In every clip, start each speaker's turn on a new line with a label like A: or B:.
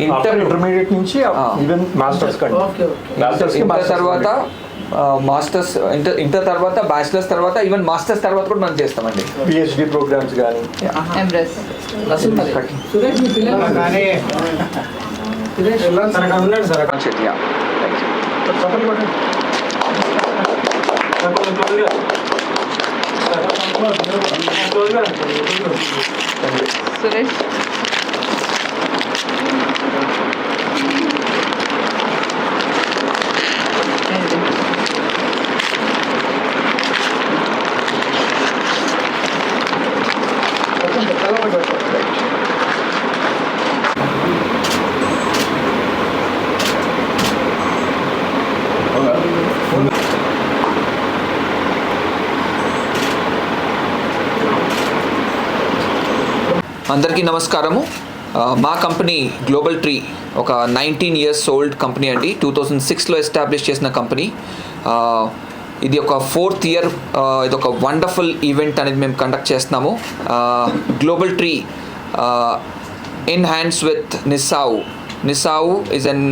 A: Intermediate నుంచి even masters
B: తర్వాత masters inter తర్వాత బ్యాచిలర్స్ తర్వాత ఈవెన్ మాస్టర్స్ తర్వాత కూడా మనం చేస్తామండి.
A: పిహెచ్డి ప్రోగ్రామ్స్ కానీ
C: సురేష్
B: అందరికీ నమస్కారము. మా కంపెనీ గ్లోబల్ ట్రీ ఒక 19 years ఓల్డ్ కంపెనీ అండి. 2006లో ఎస్టాబ్లిష్ చేసిన కంపెనీ. ఇది ఒక 4th year. ఇది ఒక వండర్ఫుల్ ఈవెంట్ అనేది మేము కండక్ట్ చేస్తున్నాము. Global tree in hands with NISAU. NISAU is an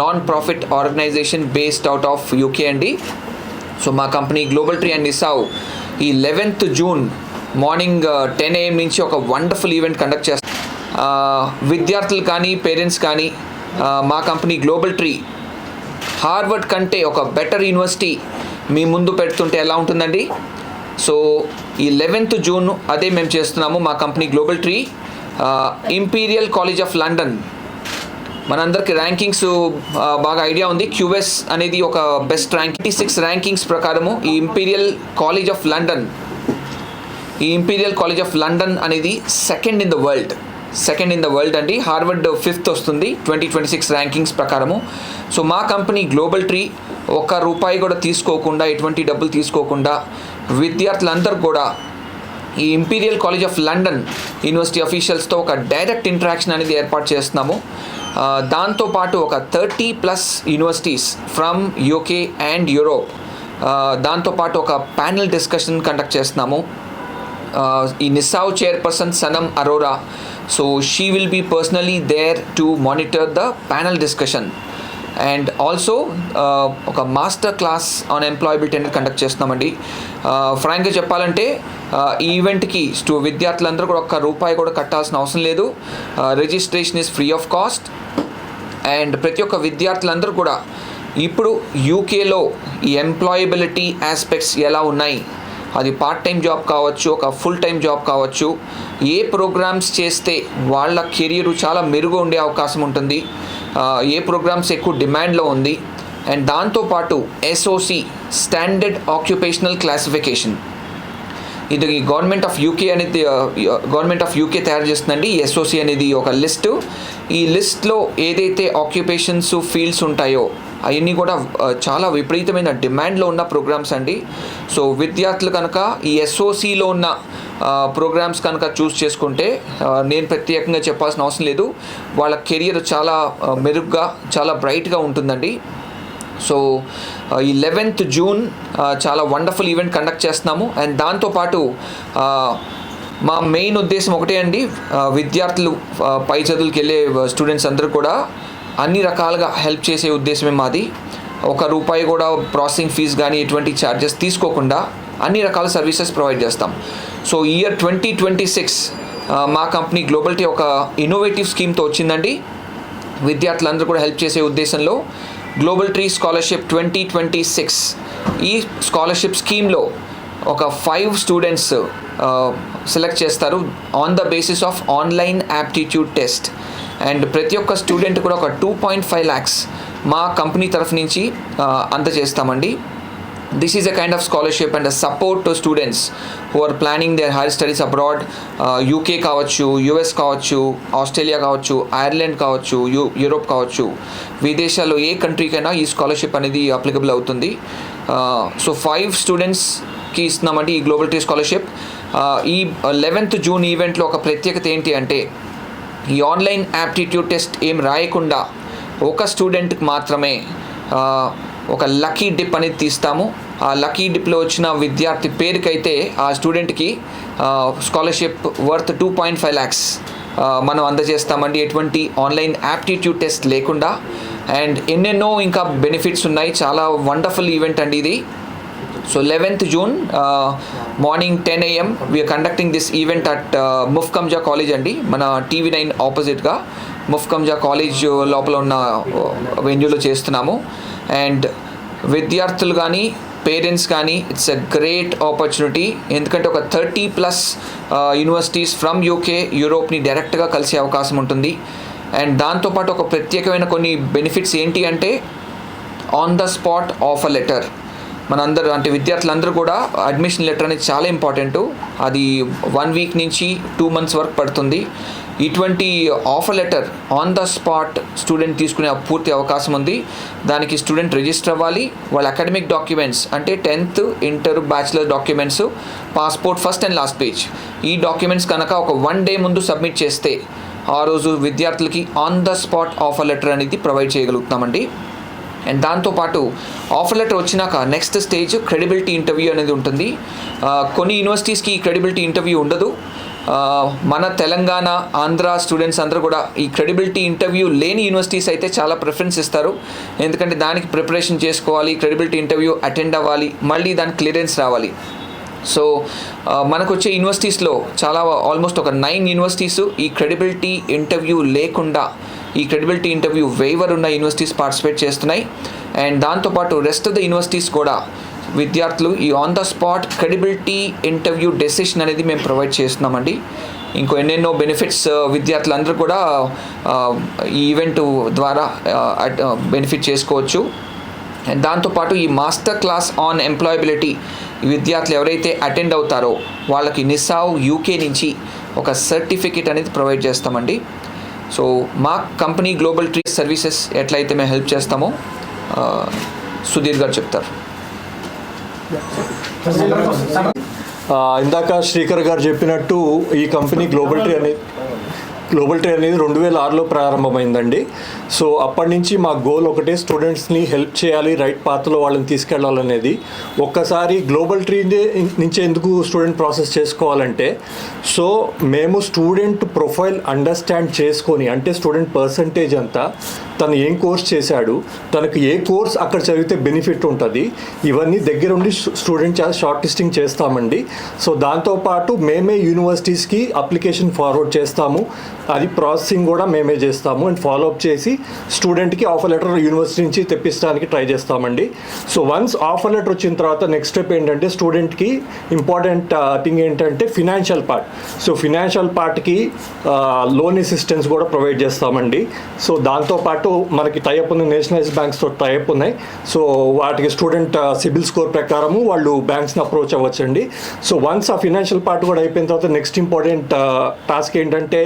B: non profit organisation based out of UK అండి. సో మా company global tree and NISAU ఈ 11th June మార్నింగ్ 10 AM నుంచి ఒక వండర్ఫుల్ ఈవెంట్ కండక్ట్ చేస్తాం. విద్యార్థులు కానీ పేరెంట్స్ కానీ మా కంపెనీ గ్లోబల్ ట్రీ హార్వర్డ్ కంటే ఒక బెటర్ యూనివర్సిటీ మీ ముందు పెడుతుంటే ఎలా ఉంటుందండి? సో ఈ 11th June అదే మేము చేస్తున్నాము. మా company global tree imperial college of London, మనందరికి ర్యాంకింగ్స్ బాగా ఐడియా ఉంది. QS అనేది ఒక బెస్ట్ ర్యాంక్ 26 ర్యాంకింగ్స్ ప్రకారము ఈ ఇంపీరియల్ కాలేజ్ ఆఫ్ లండన్ అనేది సెకండ్ ఇన్ ద వరల్డ్ అండి. హార్వర్డ్ 5th వస్తుంది 2026 ర్యాంకింగ్స్ ప్రకారము. సో మా కంపెనీ గ్లోబల్ ట్రీ ₹1 కూడా తీసుకోకుండా, ఎటువంటి డబ్బులు తీసుకోకుండా విద్యార్థులందరూ కూడా ఈ imperial college of London university అఫీషియల్స్తో ఒక డైరెక్ట్ ఇంటరాక్షన్ అనేది ఏర్పాటు చేస్తున్నాము. దాంతోపాటు ఒక 30+ universities from UK and Europe, దాంతోపాటు ఒక ప్యానెల్ డిస్కషన్ కండక్ట్ చేస్తున్నాము. ఈ NISAU chairperson Sanam Arora, so she will be personally there to monitor the panel discussion. And also ఒక మాస్టర్ క్లాస్ ఆన్ ఎంప్లాయబిలిటీ అనేది కండక్ట్ చేస్తున్నామండి. ఫ్రాంక్గా చెప్పాలంటే ఈ ఈవెంట్కి విద్యార్థులందరూ కూడా ₹1 కూడా కట్టాల్సిన అవసరం లేదు. Registration is free of cost. And ప్రతి ఒక్క విద్యార్థులందరూ కూడా ఇప్పుడు యూకేలో ఈ ఎంప్లాయబిలిటీ ఆస్పెక్ట్స్ ఎలా ఉన్నాయి, అది పార్ట్ టైం జాబ్ కావచ్చు, ఒక ఫుల్ టైం జాబ్ కావచ్చు, ఏ ప్రోగ్రామ్స్ చేస్తే వాళ్ళ కెరియర్ చాలా మెరుగు ఉండే అవకాశం ఉంటుంది, ఏ ప్రోగ్రామ్స్ ఎక్కువ డిమాండ్లో ఉంది, అండ్ దాంతోపాటు SOC స్టాండర్డ్ ఆక్యుపేషనల్ క్లాసిఫికేషన్, ఇది గవర్నమెంట్ ఆఫ్ యూకే తయారు చేస్తుందండి. SOC అనేది ఒక లిస్టు. ఈ లిస్ట్లో ఏదైతే ఆక్యుపేషన్స్ ఫీల్డ్స్ ఉంటాయో అవన్నీ కూడా చాలా విపరీతమైన డిమాండ్లో ఉన్న ప్రోగ్రామ్స్ అండి. సో విద్యార్థులు కనుక ఈ SOCలో ఉన్న ప్రోగ్రామ్స్ కనుక చూస్ చేసుకుంటే నేను ప్రత్యేకంగా చెప్పాల్సిన అవసరం లేదు, వాళ్ళ కెరియర్ చాలా మెరుగ్గా, చాలా బ్రైట్గా ఉంటుందండి. సో ఈ 11th June చాలా వండర్ఫుల్ ఈవెంట్ కండక్ట్ చేస్తున్నాము. అండ్ దాంతోపాటు మా మెయిన్ ఉద్దేశం ఒకటే అండి, విద్యార్థులు పై చదువులకు వెళ్ళే స్టూడెంట్స్ అందరూ కూడా అన్ని రకాలుగా హెల్ప్ చేసే ఉద్దేశమే మాది. ₹1 కూడా ప్రాసెసింగ్ ఫీజు కానీ ఎటువంటి ఛార్జెస్ తీసుకోకుండా అన్ని రకాల సర్వీసెస్ ప్రొవైడ్ చేస్తాం. సో ఇయర్ 2026 మా కంపెనీ గ్లోబల్ టీ ఒక ఇన్నోవేటివ్ స్కీమ్తో వచ్చిందండి. విద్యార్థులందరూ కూడా హెల్ప్ చేసే ఉద్దేశంలో గ్లోబల్ ట్రీ స్కాలర్షిప్ 2026 ఈ స్కాలర్షిప్ స్కీమ్లో ఒక 5 స్టూడెంట్స్ సెలెక్ట్ చేస్తారు on the basis of online aptitude test. And ప్రతి ఒక్క స్టూడెంట్ కూడా ఒక 2.5 lakhs మా కంపెనీ తరఫు నుంచి అందజేస్తామండి. This is a kind of scholarship and a support to students who are planning their higher studies abroad. UK కావచ్చు, US కావచ్చు, Australia కావచ్చు, ఐర్లాండ్ కావచ్చు, యూరోప్ కావచ్చు, విదేశాల్లో ఏ కంట్రీకైనా ఈ స్కాలర్షిప్ అనేది అప్లికబుల్ అవుతుంది. సో 5 స్టూడెంట్స్కి ఇస్తున్నామండి ఈ గ్లోబల్ ట్రీ స్కాలర్షిప్. ఈ 11th June ఈవెంట్లో ఒక ప్రత్యేకత ఏంటి అంటే, ఈ ఆన్లైన్ యాప్టిట్యూడ్ టెస్ట్ ఏం రాయకుండా ఒక స్టూడెంట్కి మాత్రమే ఒక లక్కీ డిప్ అనేది తీస్తాము. ఆ లక్కీ డిప్లో వచ్చిన విద్యార్థి పేరుకైతే ఆ స్టూడెంట్కి స్కాలర్షిప్ వర్త్ 2.5 lakhs మనం అందజేస్తామండి, ఎటువంటి ఆన్లైన్ యాప్టిట్యూడ్ టెస్ట్ లేకుండా. అండ్ ఎన్నెన్నో ఇంకా బెనిఫిట్స్ ఉన్నాయి. చాలా వండర్ఫుల్ ఈవెంట్ అండి ఇది. So 11th June morning 10 AM we are conducting this event at Mufkamja College అండి, మన TV9 ఆపోజిట్గా ముఫ్కంజా కాలేజ్ లోపల ఉన్న వెన్యూలో చేస్తున్నాము. అండ్ విద్యార్థులు కానీ పేరెంట్స్ కానీ ఇట్స్ ఎ గ్రేట్ ఆపర్చునిటీ, ఎందుకంటే ఒక 30+ యూనివర్సిటీస్ ఫ్రమ్ యూకే యూరోప్ని డైరెక్ట్గా కలిసే అవకాశం ఉంటుంది. అండ్ దాంతోపాటు ఒక ప్రత్యేకమైన కొన్ని బెనిఫిట్స్ ఏంటి అంటే on the spot offer letter. మనందరూ అంటే విద్యార్థులందరూ కూడా అడ్మిషన్ లెటర్ అనేది చాలా ఇంపార్టెంటు, అది 1 వీక్ నుంచి 2 months వరకు పడుతుంది. ఇటువంటి offer letter on the spot student తీసుకునే పూర్తి అవకాశం ఉంది. దానికి స్టూడెంట్ రిజిస్టర్ అవ్వాలి, వాళ్ళ అకాడమిక్ డాక్యుమెంట్స్ అంటే 10th inter bachelor documents, passport first and last page, ఈ డాక్యుమెంట్స్ కనుక ఒక 1 day ముందు సబ్మిట్ చేస్తే ఆ రోజు విద్యార్థులకి on the spot offer letter అనేది ప్రొవైడ్ చేయగలుగుతామండి. అండ్ దాంతోపాటు ఆఫర్ లెటర్ వచ్చినాక నెక్స్ట్ స్టేజ్ క్రెడిబిలిటీ ఇంటర్వ్యూ అనేది ఉంటుంది. కొన్ని యూనివర్సిటీస్కి ఈ క్రెడిబిలిటీ ఇంటర్వ్యూ ఉండదు. మన తెలంగాణ ఆంధ్ర స్టూడెంట్స్ అందరూ కూడా ఈ క్రెడిబిలిటీ ఇంటర్వ్యూ లేని యూనివర్సిటీస్ అయితే చాలా ప్రిఫరెన్స్ ఇస్తారు, ఎందుకంటే దానికి ప్రిపరేషన్ చేసుకోవాలి, క్రెడిబిలిటీ ఇంటర్వ్యూ అటెండ్ అవ్వాలి, మళ్ళీ దానికి క్లియరెన్స్ రావాలి. సో మనకు వచ్చే యూనివర్సిటీస్లో చాలా ఆల్మోస్ట్ ఒక 9 యూనివర్సిటీస్ ఈ క్రెడిబిలిటీ ఇంటర్వ్యూ లేకుండా ఈ క్రెడిబిలిటీ ఇంటర్వ్యూ వేవర్ ఉన్న యూనివర్సిటీస్ పార్టిసిపేట్ చేస్తున్నాయి. అండ్ దాంతోపాటు రెస్ట్ ఆఫ్ ద యూనివర్సిటీస్ కూడా విద్యార్థులు ఈ on the spot credibility interview decision అనేది మేము ప్రొవైడ్ చేస్తున్నామండి. ఇంకో ఎన్నెన్నో బెనిఫిట్స్ విద్యార్థులందరూ కూడా ఈ ఈవెంట్ ద్వారా బెనిఫిట్ చేసుకోవచ్చు. అండ్ దాంతోపాటు ఈ మాస్టర్ క్లాస్ ఆన్ ఎంప్లాయబిలిటీ విద్యార్థులు ఎవరైతే అటెండ్ అవుతారో వాళ్ళకి నిసావ్ యూకే నుంచి ఒక సర్టిఫికేట్ అనేది ప్రొవైడ్ చేస్తామండి. సో మా కంపెనీ గ్లోబల్ ట్రీ సర్వీసెస్ ఎట్లయితే మేము హెల్ప్ చేస్తామో సుధీర్ గారు చెప్తారు.
A: ఇందాక శ్రీకర్ గారు చెప్పినట్టు ఈ కంపెనీ గ్లోబల్ ట్రీ అనేది 2006లో ప్రారంభమైందండి. సో అప్పటి నుంచి మా గోల్ ఒకటే, స్టూడెంట్స్ని హెల్ప్ చేయాలి, రైట్ పాత్లో వాళ్ళని తీసుకెళ్లాలనేది. ఒక్కసారి గ్లోబల్ ట్రీ నుంచి ఎందుకు స్టూడెంట్ ప్రాసెస్ చేసుకోవాలంటే, సో మేము స్టూడెంట్ ప్రొఫైల్ అండర్స్టాండ్ చేసుకొని, అంటే స్టూడెంట్ పర్సంటేజ్ అంతా, తను ఏం కోర్స్ చేశాడు, తనకు ఏ కోర్స్ అక్కడ చదివితే బెనిఫిట్ ఉంటుంది, ఇవన్నీ దగ్గరుండి స్టూడెంట్ షార్ట్ లిస్టింగ్ చేస్తామండి. సో దాంతోపాటు మేమే యూనివర్సిటీస్కి అప్లికేషన్ ఫార్వర్డ్ చేస్తాము, అది ప్రాసెసింగ్ కూడా మేమే చేస్తాము. అండ్ ఫాలోఅప్ చేసి స్టూడెంట్కి ఆఫర్ లెటర్ యూనివర్సిటీ నుంచి తెప్పించడానికి ట్రై చేస్తామండి. సో వన్స్ ఆఫర్ లెటర్ వచ్చిన తర్వాత నెక్స్ట్ స్టెప్ ఏంటంటే, స్టూడెంట్కి ఇంపార్టెంట్ థింగ్ ఏంటంటే ఫినాన్షియల్ పార్ట్. సో ఫినాన్షియల్ పార్ట్కి లోన్ అసిస్టెన్స్ కూడా ప్రొవైడ్ చేస్తామండి. సో దాంతోపాటు మనకి టైఅప్ ఉన్న నేషనలైజ్డ్ బ్యాంక్స్తో టైఅప్ ఉన్నాయి. సో వాటికి స్టూడెంట్ సిబిల్ స్కోర్ ప్రకారము వాళ్ళు బ్యాంక్స్ని అప్రోచ్ అవ్వచ్చండి. సో వన్స్ ఆ ఫినాన్షియల్ పార్ట్ కూడా అయిపోయిన తర్వాత నెక్స్ట్ ఇంపార్టెంట్ టాస్క్ ఏంటంటే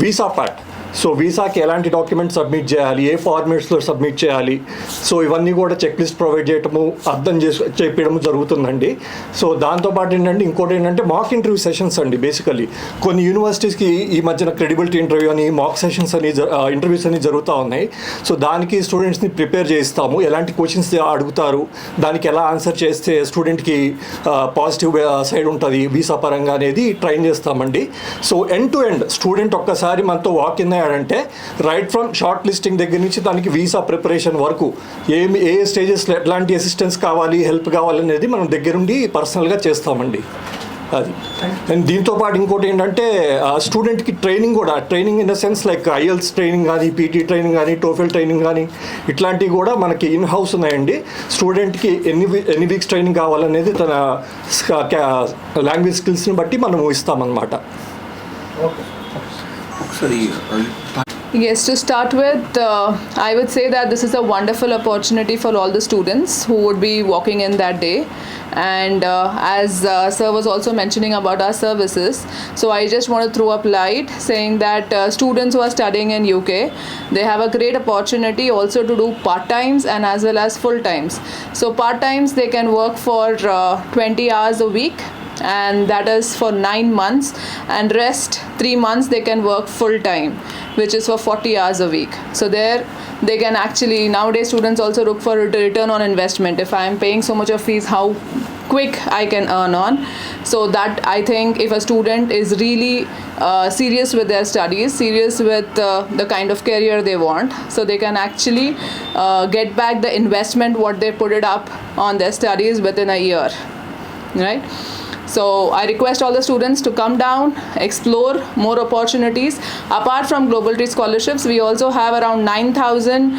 A: వీసా పార్ట్. సో వీసాకి ఎలాంటి డాక్యుమెంట్స్ సబ్మిట్ చేయాలి, ఏ ఫార్మేట్స్లో సబ్మిట్ చేయాలి, సో ఇవన్నీ కూడా చెక్ లిస్ట్ ప్రొవైడ్ చేయటము, అర్థం చెప్పడము జరుగుతుందండి. సో దాంతోపాటు ఏంటంటే ఇంకోటి ఏంటంటే మాక్ ఇంటర్వ్యూ సెషన్స్ అండి. బేసికలీ కొన్ని యూనివర్సిటీస్కి ఈ మధ్యన క్రెడిబిలిటీ ఇంటర్వ్యూ అని, మాక్ సెషన్స్ అని, ఇంటర్వ్యూస్ అని జరుగుతూ ఉన్నాయి. సో దానికి స్టూడెంట్స్ని ప్రిపేర్ చేయిస్తాము, ఎలాంటి క్వశ్చన్స్ అడుగుతారు, దానికి ఎలా ఆన్సర్ చేస్తే స్టూడెంట్కి పాజిటివ్ సైడ్ ఉంటుంది వీసా పరంగా అనేది ట్రైన్ చేస్తామండి. So end to end student ఒక్కసారి మనతో వాక్ ఇన్ అంటే రైట్ ఫ్రమ్ షార్ట్ లిస్టింగ్ దగ్గర నుంచి దానికి వీసా ప్రిపరేషన్ వరకు ఏ స్టేజెస్లో ఎట్లాంటి అసిస్టెన్స్ కావాలి, హెల్ప్ కావాలనేది మనం దగ్గరుండి పర్సనల్గా చేస్తామండి. అది. అండ్ దీంతోపాటు ఇంకోటి ఏంటంటే స్టూడెంట్కి training in the sense like IELTS training కానీ, పీటీ ట్రైనింగ్ కానీ, టోఫెల్ ట్రైనింగ్ కానీ, ఇట్లాంటివి కూడా మనకి ఇన్ హౌస్ ఉన్నాయండి. స్టూడెంట్కి ఎన్ని వీక్స్ ట్రైనింగ్ కావాలనేది తన లాంగ్వేజ్ స్కిల్స్ని బట్టి మనం ఇస్తామన్నమాట.
C: Yes, to start with, I would say that this is a wonderful opportunity for all the students who would be walking in that day. And as sir was also mentioning about our services, so I just want to throw up light saying that students who are studying in UK, they have a great opportunity also to do part-times and as well as full-times. So part-times they can work for 20 hours a week, and that is for 9 months, and rest 3 months they can work full time, which is for 40 hours a week. So there they can actually, nowadays students also look for return on investment. If I am paying so much of fees, how quick I can earn on. So that I think if a student is really serious with their studies, serious with the kind of career they want, so they can actually get back the investment what they put it up on their studies within a year, right? So I request all the students to come down, explore more opportunities. Apart from Global Tree scholarships, we also have around 9,000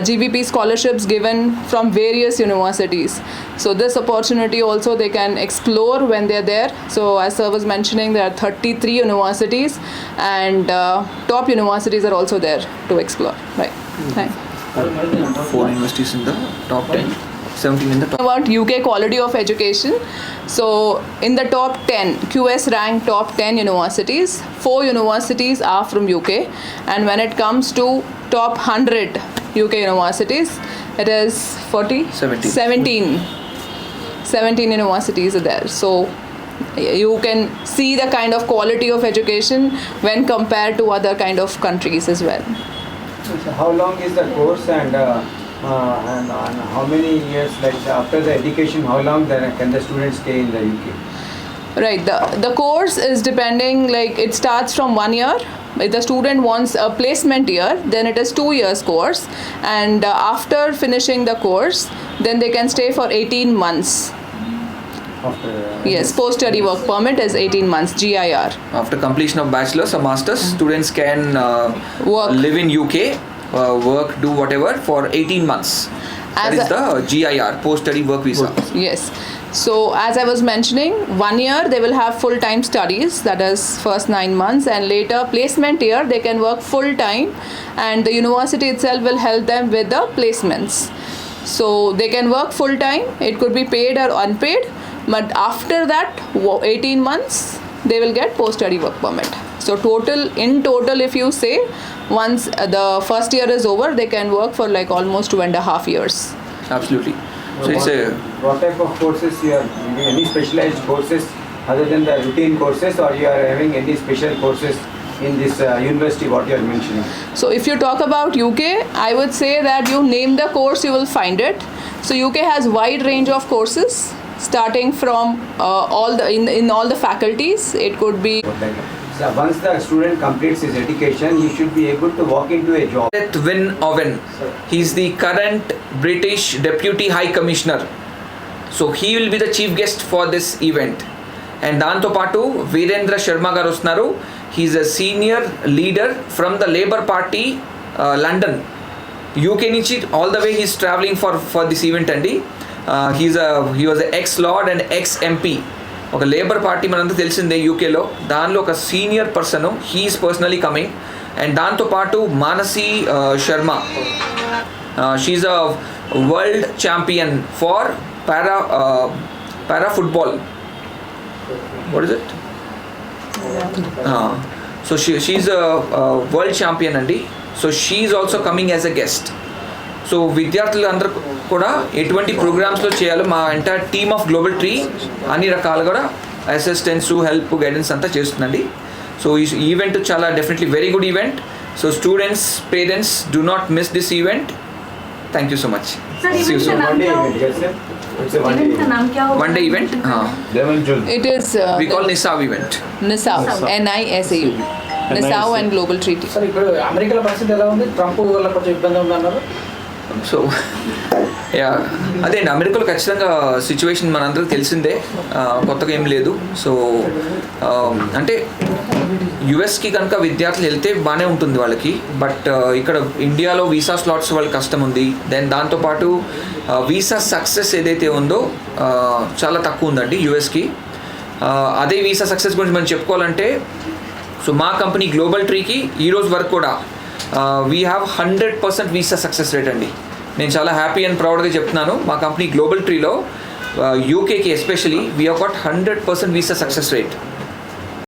C: GVP scholarships given from various universities. So this opportunity also they can explore when they're there. So as sir was mentioning, there are 33 universities, and top universities are also there to explore. Right. Thanks.
B: 4 universities in the top 10, 17 in the top.
C: About UK quality of education. So in the top 10, QS ranked top 10 universities, 4 universities are from UK, and when it comes to top 100 UK universities, it is 17 universities are there. So you can see the kind of quality of education when compared to other kind of countries as well.
D: So how long is the course, and how many years, like after the education, how long can the students stay in the UK?
C: Right, the course is depending, like it starts from 1 year. If the student wants a placement year, then it is 2 years course, and after finishing the course, then they can stay for 18 months. Yes, post-study work permit is 18 months, GIR.
B: After completion of bachelor's or master's, students can
C: Work.
B: live in UK, work, do whatever for 18 months. That
C: As
B: is the GIR, post-study work visa.
C: Yes. So as I was mentioning, 1 year they will have full-time studies, that is first 9 months, and later placement year they can work full-time, and the university itself will help them with the placements. So they can work full-time, it could be paid or unpaid, but after that 18 months they will get post-study work permit. So in total if you say, once the first year is over, they can work for like almost 2.5 years.
B: Absolutely. So it's a
D: What type of courses you are giving? Any specialized courses other than the routine courses, or you are having any special courses in this university what you are mentioning?
C: So if you talk about UK, I would say that you name the course, you will find it. So UK has wide range of courses, starting from all the faculties. It could be
D: So once the student completes his education, he should be able to walk into a job.
B: Win Owen. He's the current British Deputy High Commissioner. So he will be the chief guest for this event. And Danto Patu, Virendra Sharma garu vstunaru. He's a senior leader from the Labour Party, London. UK నుంచి all the way he's traveling for this event అండి. He was an ex-lord and ex-MP. ఒక labour party మనంతా తెలిసిందే యూకేలో, దానిలో ఒక senior person, he's personally coming. And దాంతోపాటు Mansi Sharma, she's a world champion for para football. What is it? So she's a world champion అండి. So she's also coming as a guest. So విద్యార్థులు అందరూ కూడా ఎటువంటి ప్రోగ్రామ్స్లో చేయాలో మా entire team of global tree అన్ని రకాలుగా కూడా అసిస్టెన్స్, హెల్ప్, గైడెన్స్ అంతా చేస్తుందండి. సో ఈ ఈవెంట్ చాలా definitely very good event. So students, parents, do not miss this event. Thank you so much. One day event.
C: it is
B: We call NISAV event.
C: NISAV, NISAV, NISAV and Global Treaty.
E: Sir ఇప్పుడు అమెరికాలో పరిస్థితి ఎలా ఉంది? Trump వల్ల కొంచెం ఇబ్బంది ఉందన్నారు.
B: So yeah, అదే అండి, అమెరికాలో ఖచ్చితంగా సిచ్యువేషన్ మనందరికీ తెలిసిందే, కొత్తగా ఏం లేదు. సో అంటే యుఎస్కి కనుక విద్యార్థులు వెళ్తే బాగానే ఉంటుంది వాళ్ళకి, బట్ ఇక్కడ ఇండియాలో వీసా స్లాట్స్ వాళ్ళకి కష్టం ఉంది. దెన్ దాంతోపాటు వీసా సక్సెస్ ఏదైతే ఉందో చాలా తక్కువ ఉందండి యుఎస్కి. అదే వీసా సక్సెస్ గురించి మనం చెప్పుకోవాలంటే, సో మా కంపెనీ గ్లోబల్ ట్రీకి ఈరోజు వరకు కూడా we have 100% visa success rate అండి. నేను చాలా హ్యాపీ అండ్ ప్రౌడ్గా చెప్తున్నాను, మా కంపెనీ గ్లోబల్ ట్రీలో యూకేకి especially we have got 100% visa success rate.